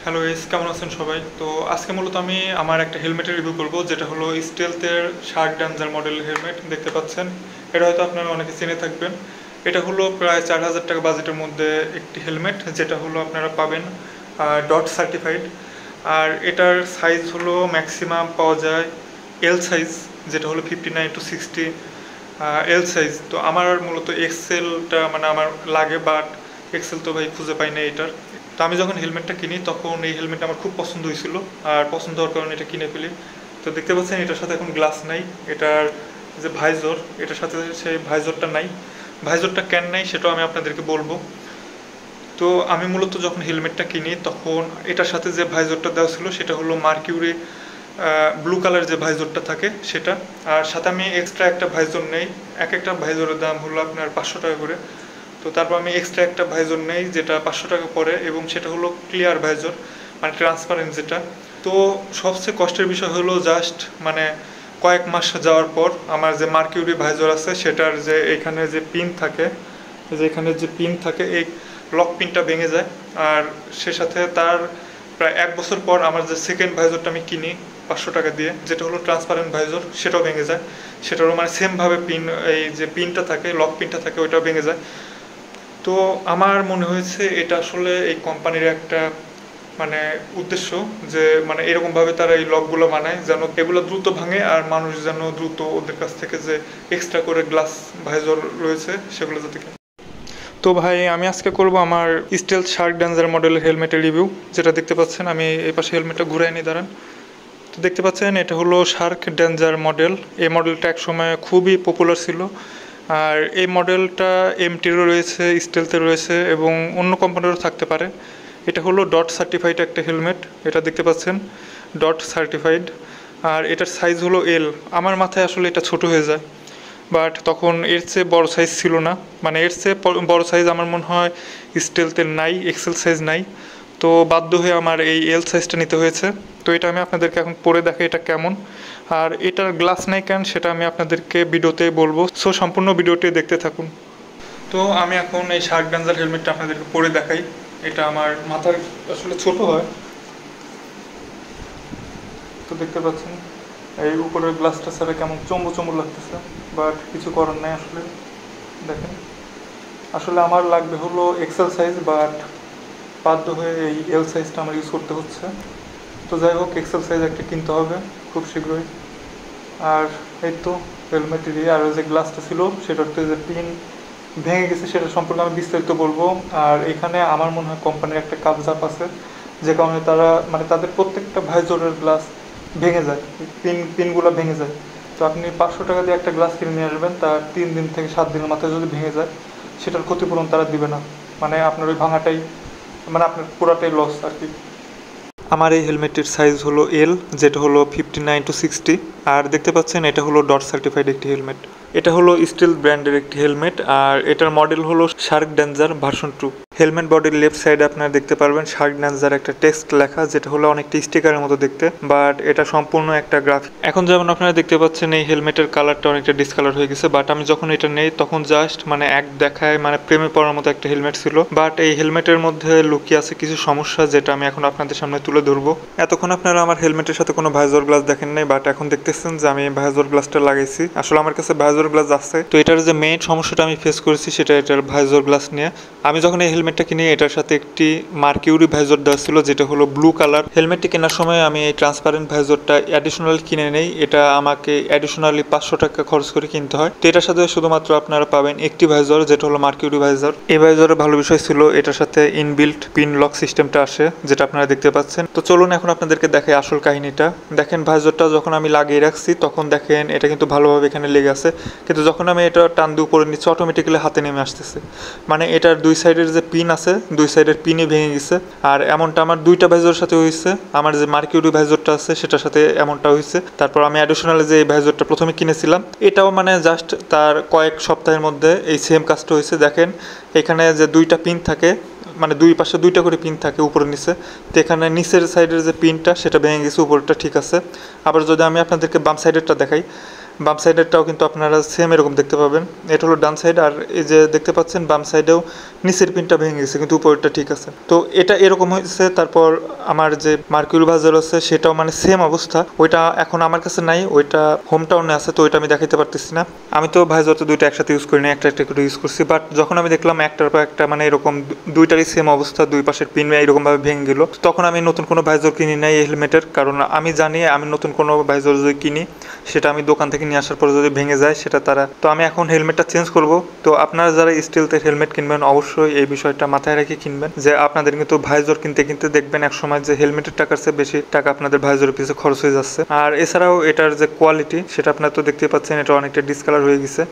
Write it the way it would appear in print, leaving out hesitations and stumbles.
Hello guys, কেমন আছেন সবাই? তো আজকে মূলত আমি আমার একটা হেলমেটের রিভিউ করব, যেটা হলো স্টেলথের শার্ক ড্যাঞ্জার মডেলের হেলমেট। দেখতে পাচ্ছেন, এটা হয়তো আপনারা অনেকে চিনে থাকবেন। এটা হলো প্রায় 4000 টাকা বাজেটের মধ্যে একটি হেলমেট, যেটা হলো আপনারা পাবেন ডট সার্টিফাইড। আর এটার সাইজ হলো ম্যাক্সিমাম পাওয়া যায় এল সাইজ, যেটা হলো 59-60 এল সাইজ। তো আমার মূলত এক্সেলটা মানে আমার লাগে, বাট এক্সেল তো ভাই খুঁজে পাই না এটার। তো আমি যখন হেলমেটটা কিনি তখন এই হেলমেটটা আমার খুব পছন্দ হয়েছিল, আর পছন্দ হওয়ার কারণে এটা কিনে ফেলি। তো দেখতে পাচ্ছেন এটার সাথে এখন গ্লাস নাই, এটার যে ভাইজর, এটার সাথে সেই ভাইজরটা নাই। ভাইজরটা কেন নাই সেটাও আমি আপনাদেরকে বলবো। তো আমি মূলত যখন হেলমেটটা কিনি তখন এটার সাথে যে ভাইজরটা দেওয়া ছিল সেটা হলো মার্কিউরি ব্লু কালার যে ভাইজরটা থাকে সেটা। আর সাথে আমি এক্সট্রা একটা ভাইজর নেই, এক একটা ভাইজরের দাম হলো আপনার 500 টাকা করে। তো তারপর আমি এক্সট্রা একটা ভাইজর নেই যেটা 500 টাকা পড়ে, এবং সেটা হলো ক্লিয়ার ভাইজর, মানে ট্রান্সপারেন্ট যেটা। তো সবচেয়ে কষ্টের বিষয় হলো জাস্ট মানে কয়েক মাস যাওয়ার পর আমার যে মার্কিউরি ভাইজর আছে সেটার যে এখানে যে পিন থাকে, যে এখানে যে পিন থাকে, এই লক পিনটা ভেঙে যায়। আর সে সাথে তার প্রায় 1 বছর পর আমার যে সেকেন্ড ভাইজরটা আমি কিনি 500 টাকা দিয়ে, যেটা হলো ট্রান্সপারেন্ট ভাইজর, সেটাও ভেঙে যায়। সেটারও মানে সেমভাবে পিন, এই যে পিনটা থাকে, লক পিনটা থাকে, ওইটাও ভেঙে যায়। তো আমার মনে হয়েছে এটা আসলে এই কোম্পানির একটা মানে উদ্দেশ্য, যে মানে এরকমভাবে তারা এই লকগুলো বানায় যেন এগুলো দ্রুত ভাঙে, আর মানুষ যেন দ্রুত ওদের কাছ থেকে যে এক্সট্রা করে গ্লাস ভাইজর রয়েছে সেগুলো যাতে কিনে। তো ভাই আমি আজকে করব আমার স্টেলথ শার্ক ড্যাঞ্জার মডেলের হেলমেটের রিভিউ। যেটা দেখতে পাচ্ছেন, আমি এই পাশে হেলমেটটা ঘুরাই নিয়ে দাঁড়ান। তো দেখতে পাচ্ছেন এটা হলো শার্ক ড্যাঞ্জার মডেল। এই মডেলটা একসময় খুবই পপুলার ছিল। আর এই মডেলটা এমটিরও রয়েছে, স্টেলথের রয়েছে, এবং অন্য কোম্পানিরও থাকতে পারে। এটা হলো ডট সার্টিফাইড একটা হেলমেট, এটা দেখতে পাচ্ছেন ডট সার্টিফাইড। আর এটার সাইজ হলো এল। আমার মাথায় আসলে এটা ছোট হয়ে যায়, বাট তখন এর চেয়ে বড় সাইজ ছিল না, মানে এর চেয়ে বড় সাইজ আমার মনে হয় স্টেলথের নাই, এক্সেল সাইজ নাই। তো বাধ্য হয়ে আমার এই এল সাইজটা নিতে হয়েছে। তো এটা আমি আপনাদেরকে এখন পরে দেখাই এটা কেমন। আর এটার গ্লাস নাই কেন সেটা আমি আপনাদেরকে ভিডিওতে বলবো, সো সম্পূর্ণ ভিডিওটি দেখতে থাকুন। তো আমি এখন এই শার্ক ড্যাঞ্জার হেলমেটটা আপনাদেরকে পরে দেখাই। এটা আমার মাথার আসলে ছোট হয়। তো দেখতে পাচ্ছেন এই উপরের গ্লাসটা ছাড়া কেমন চম্বু চম্বু লাগতেছে, বাট কিছু করার নাই আসলে। দেখেন, আসলে আমার লাগবে হলো এক্সেল সাইজ, বাট বাধ্য হয়ে এই এল সাইজটা আমার ইউজ করতে হচ্ছে। তো যাই হোক, এক্সেল সাইজ একটা কিনতে হবে খুব শীঘ্রই। আর এই তো হেলমেটেরই আর যে গ্লাসটা ছিল সেটাতে যে পিন ভেঙে গেছে সেটা সম্পর্কে আমি বিস্তারিত বলবো। আর এখানে আমার মনে হয় কোম্পানির একটা কাবজাপ আছে, যে কারণে তারা মানে তাদের প্রত্যেকটা ভাইজরের গ্লাস ভেঙে যায়, পিনগুলো ভেঙে যায়। তো আপনি 500 টাকা দিয়ে একটা গ্লাস কিনে নিয়ে আসবেন, তার 3 দিন থেকে 7 দিনের মাথায় যদি ভেঙে যায় সেটার ক্ষতিপূরণ তারা দিবে না। মানে আপনার ওই ভাঙাটাই মানে আপনার পুরাটাই লস আর কি। আমার এই হেলমেটের সাইজ হলো এল, যেটা হলো 59-60। আর দেখতে পাচ্ছেন এটা হলো ডট সার্টিফাইড একটি হেলমেট। এটা হলো স্টিল ব্র্যান্ডের একটি হেলমেট, আর এটার মডেল হলো শার্ক ড্যাঞ্জার ভার্সন 2। হেলমেট বডির লেফট সাইডে আপনারা দেখতে পারবেন শার্ক ড্যাঞ্জার একটা টেক্সট লেখা, যেটা হলো অনেকটা স্টিকারের মতো দেখতে, বাট এটা সম্পূর্ণ একটা গ্রাফিক। এখন যেমন আপনারা দেখতে পাচ্ছেন এই হেলমেটের কালারটা অনেকটা ডিসকালার হয়ে গেছে, বাট আমি যখন এটা নেই তখন জাস্ট মানে এক দেখায় মানে প্রেমে পড়ার মতো একটা হেলমেট ছিল। বাট এই হেলমেটের মধ্যে লুকিয়ে আছে কিছু সমস্যা, যেটা আমি এখন আপনাদের সামনে তুলে ধরবো। এতক্ষণ আপনারা আমার হেলমেটের সাথে কোনো ভাইজর গ্লাস দেখেন নাই, বাট এখন দেখতেছেন যে আমি ভাইজর গ্লাসটা লাগাইছি। আসলে আমার কাছে ভাইজর গ্লাস আছে। তো এটার যে মেইন সমস্যাটা আমি ফেস করেছি সেটা এটার ভাইজর গ্লাস নিয়ে। আমি যখন এই হেলমেটটা কিনি এটার সাথে একটি মার্কিউরি ভাইজর দেওয়া ছিল, যেটা হলো ব্লু কালার। হেলমেটটি কেনার সময় আমি এই ট্রান্সপারেন্ট ভাইজরটা অ্যাডিশনাল কিনে নেই, এটা আমাকে অ্যাডিশনালি 500 টাকা খরচ করে কিনতে হয়। তো এটার সাথে শুধুমাত্র আপনারা পাবেন একটি ভাইজর, যেটা হলো মার্কিউরি ভাইজর। এই ভাইজরের ভালো বিষয় ছিল এটার সাথে ইনবিল্ট পিন লক সিস্টেমটা আসে, যেটা আপনারা দেখতে পাচ্ছেন। তো চলুন এখন আপনাদেরকে দেখাই আসল কাহিনীটা। দেখেন ভাইজরটা যখন আমি লাগিয়ে রাখছি তখন দেখেন এটা কিন্তু ভালোভাবে এখানে লেগে আছে, কিন্তু যখন আমি এটা টান দিয়ে উপরে নিচ্ছি অটোমেটিক্যালি হাতে নেমে আসতেছে। মানে এটার দুই সাইডের যে পিন আছে, দুই সাইডের পিনই ভেঙে গেছে। আর এমনটা আমার দুইটা ভাইজরের সাথে হয়েছে। আমার যে মার্কিউরি ভাইজরটা আছে সেটার সাথে এমনটা হয়েছে। তারপর আমি অ্যাডিশনালি যে এই ভাইজরটা প্রথমে কিনেছিলাম এটাও মানে জাস্ট তার কয়েক সপ্তাহের মধ্যে এই সেম কাজটা হয়েছে। দেখেন এখানে যে দুইটা পিন থাকে, মানে দুই পাশে দুইটা করে পিন থাকে উপরে নিচে, তো এখানে নিচের সাইডের যে পিনটা সেটা ভেঙে গেছে, উপরটা ঠিক আছে। আবার যদি আমি আপনাদেরকে বাম সাইডেরটা দেখাই, বাম সাইডেরটাও কিন্তু আপনারা সেম এরকম দেখতে পাবেন। এটা হলো ডান সাইড, আর এই যে দেখতে পাচ্ছেন বাম সাইডেও নিচের পিনটা ভেঙে গেছে কিন্তু উপরেরটা ঠিক আছে। তো এটা এরকম হয়েছে। তারপর আমার যে মার্কিউরি ভাইজার আছে সেটাও মানে সেম অবস্থা, ওইটা এখন আমার কাছে নাই, ওইটা হোম টাউনে আছে, তো ওইটা আমি দেখাইতে পারতেছি না। আমি তো ভাইজার তো দুইটা একসাথে ইউজ করি না, একটা একটা করে ইউজ করছি। বাট যখন আমি দেখলাম একটার পর একটা মানে এরকম দুইটারই সেম অবস্থা, দুই পাশের পিন এরকম ভাবে ভেঙে গেল, তখন আমি নতুন কোনো ভাইজার কিনি নাই এই হেলমেটের। কারণ আমি জানি আমি নতুন কোনো ভাইজার যদি কিনি সেটা আমি দোকান থেকে নিয়ে আসার পরে যদি ভেঙে যায় সেটা তারা, তো আমি এখন হেলমেটটা চেঞ্জ করব। তো আপনারা যারা স্টিলথের হেলমেট কিনবেন অবশ্যই এই বিষয়টা মাথায় রেখে কিনবেন, যে আপনাদের কিন্তু ভাইজর কিনতে কিনতে দেখবেন এক সময় যে হেলমেটের টাকার চেয়ে বেশি টাকা আপনাদের ভাইজরের পিছনে খরচ হয়ে যাচ্ছে। আর এছাড়াও এটার যে কোয়ালিটি সেটা আপনারা তো দেখতে পাচ্ছেন, এটা অনেকটা ডিসকালার হয়ে গেছে।